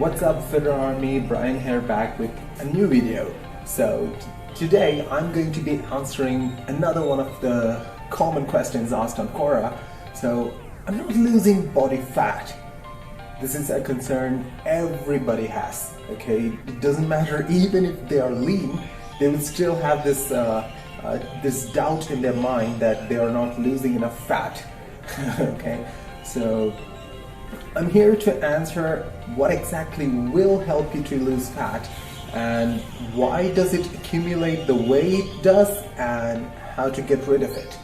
What's up, Fitter Army? Brian here, back with a new video. So today I'm going to be answering another one of the common questions asked on Quora. So I'm not losing body fat. This is a concern everybody has. Okay, it doesn't matter, even if they are lean, they will still have this this doubt in their mind that they are not losing enough fat. Okay, so I'm here to answer what exactly will help you to lose fat and why does it accumulate the way it does and how to get rid of it.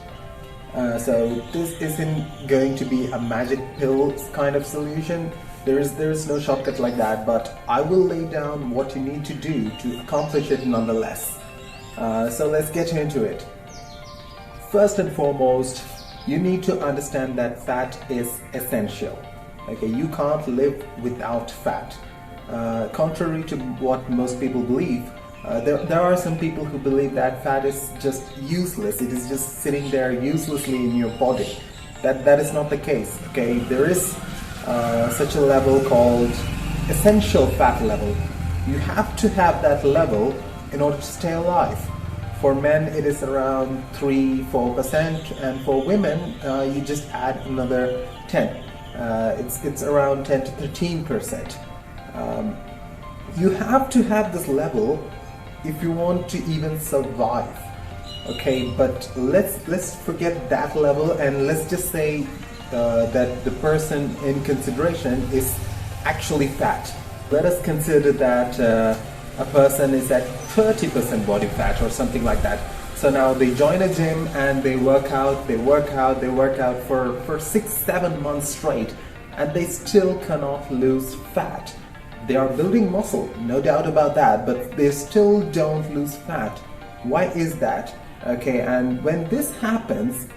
So this isn't going to be a magic pill kind of solution. There is no shortcut like that, but I will lay down what you need to do to accomplish it nonetheless. So let's get into it. First and foremost, you need to understand that fat is essential. Okay, you can't live without fat. Contrary to what most people believe, there are some people who believe that fat is just useless. It is just sitting there uselessly in your body. That is not the case. Okay, there is such a level called essential fat level. You have to have that level in order to stay alive. For men, it is around 3-4%, and for women, you just add another 10. It's around 10 to 13%. You have to have this level if you want to even survive. Okay, but let's forget that level and let's just say that the person in consideration is actually fat. Let us consider that a person is at 30% body fat or something like that. So now they join a gym and they work out for 6-7 months straight, and they still cannot lose fat. They are building muscle, no doubt about that, but they still don't lose fat. Why is that? Okay, and when this happens,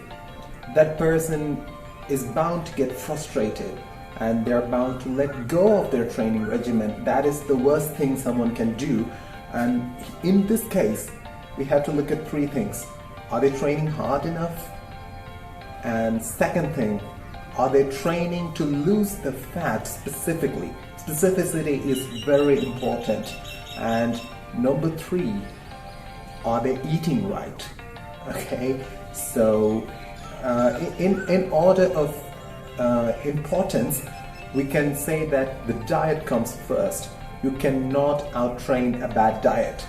that person is bound to get frustrated and they're bound to let go of their training regimen. That is the worst thing someone can do. And in this case, we have to look at 3 things. Are they training hard enough? And second thing, are they training to lose the fat specifically? Specificity is very important. And number 3, are they eating right? Okay, so in order of importance, we can say that the diet comes first. You cannot out-train a bad diet.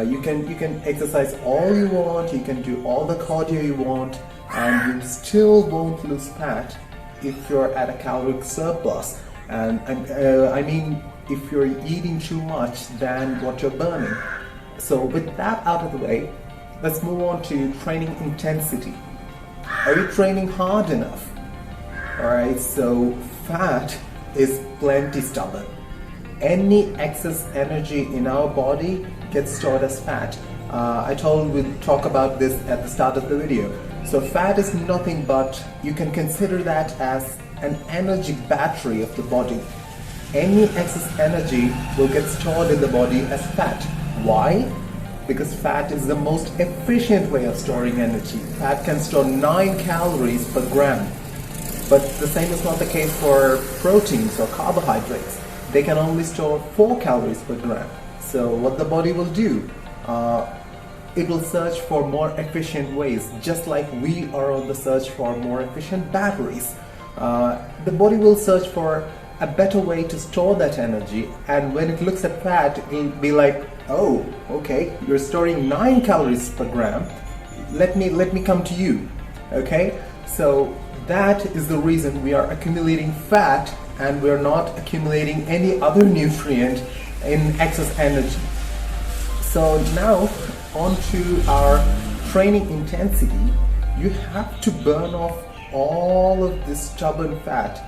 You can exercise all you want, you can do all the cardio you want, and you still won't lose fat if you're at a caloric surplus. And I mean, if you're eating too much than what you're burning. So with that out of the way, let's move on to training intensity. Are you training hard enough? Alright, so fat is plenty stubborn. Any excess energy in our body gets stored as fat. I told we'd talk about this at the start of the video. So fat is nothing but, you can consider that as an energy battery of the body. Any excess energy will get stored in the body as fat. Why? Because fat is the most efficient way of storing energy. Fat can store 9 calories per gram. But the same is not the case for proteins or carbohydrates. They can only store 4 calories per gram. So what the body will do, it will search for more efficient ways, just like we are on the search for more efficient batteries. The body will search for a better way to store that energy, and when it looks at fat, it will be like, oh, okay, you're storing 9 calories per gram. Let me come to you. Okay, so that is the reason we are accumulating fat and we're not accumulating any other nutrient in excess energy. So now on to our training intensity. You have to burn off all of this stubborn fat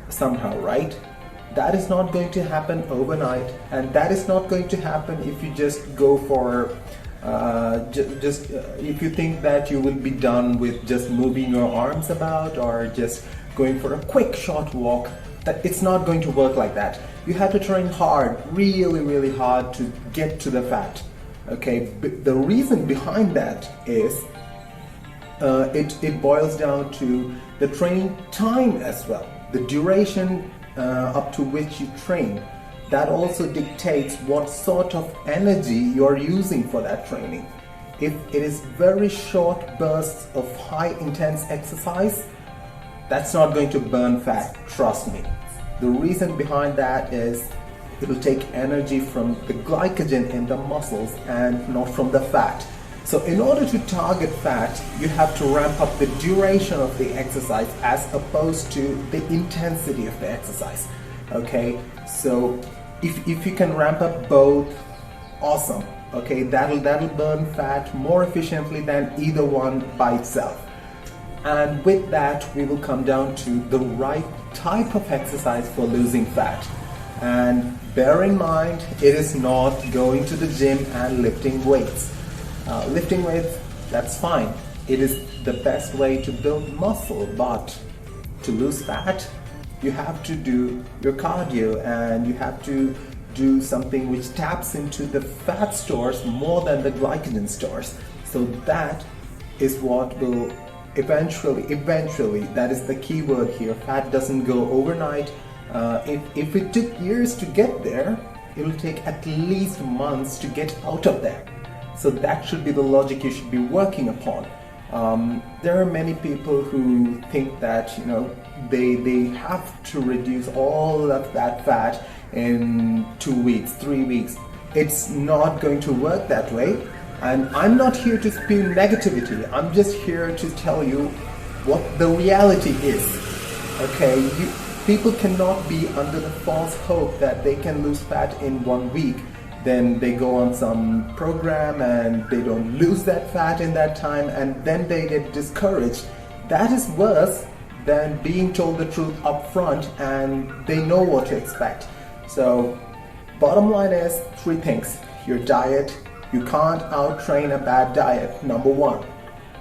somehow, right? That is not going to happen overnight, and that is not going to happen if you just go for if you think that you will be done with just moving your arms about or just going for a quick short walk. That it's not going to work like that. You have to train hard, really hard to get to the fat. Okay, the reason behind that is it boils down to the training time as well, the duration up to which you train. that also dictates what sort of energy you're using for that training. If it is very short bursts of high intense exercise, that's not going to burn fat, trust me. The reason behind that is it will take energy from the glycogen in the muscles and not from the fat. So in order to target fat, you have to ramp up the duration of the exercise as opposed to the intensity of the exercise. Okay, so if you can ramp up both, awesome. Okay, that'll burn fat more efficiently than either one by itself. And with that, we will come down to the right type of exercise for losing fat. And bear in mind, it is not going to the gym and lifting weights. Lifting weights, that's fine. It is the best way to build muscle, but to lose fat, you have to do your cardio and you have to do something which taps into the fat stores more than the glycogen stores. So that is what will eventually, that is the key word here, fat doesn't go overnight. If it took years to get there, it will take at least months to get out of there. So that should be the logic you should be working upon. There are many people who think that they have to reduce all of that fat in 2 weeks, 3 weeks. It's not going to work that way. And I'm not here to spew negativity. I'm just here to tell you what the reality is. Okay, people cannot be under the false hope that they can lose fat in 1 week. Then they go on some program and they don't lose that fat in that time, and then they get discouraged. That is worse than being told the truth up front and they know what to expect. So bottom line is 3 things. Your diet. You can't out-train a bad diet, number 1.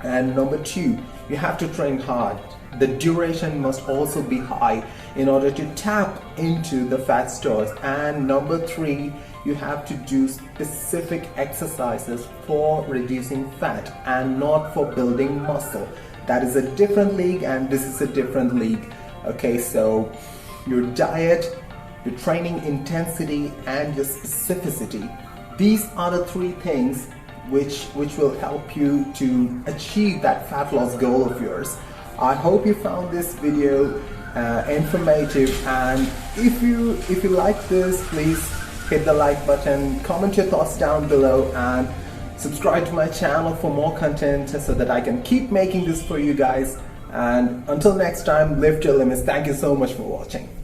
And number 2, you have to train hard. The duration must also be high in order to tap into the fat stores. And number 3, you have to do specific exercises for reducing fat and not for building muscle. That is a different league and this is a different league. Okay, so your diet, your training intensity and your specificity. These are the 3 things which will help you to achieve that fat loss goal of yours. I hope you found this video informative, and if you like this, please hit the like button, comment your thoughts down below, and subscribe to my channel for more content so that I can keep making this for you guys. And until next time, lift your limits. Thank you so much for watching.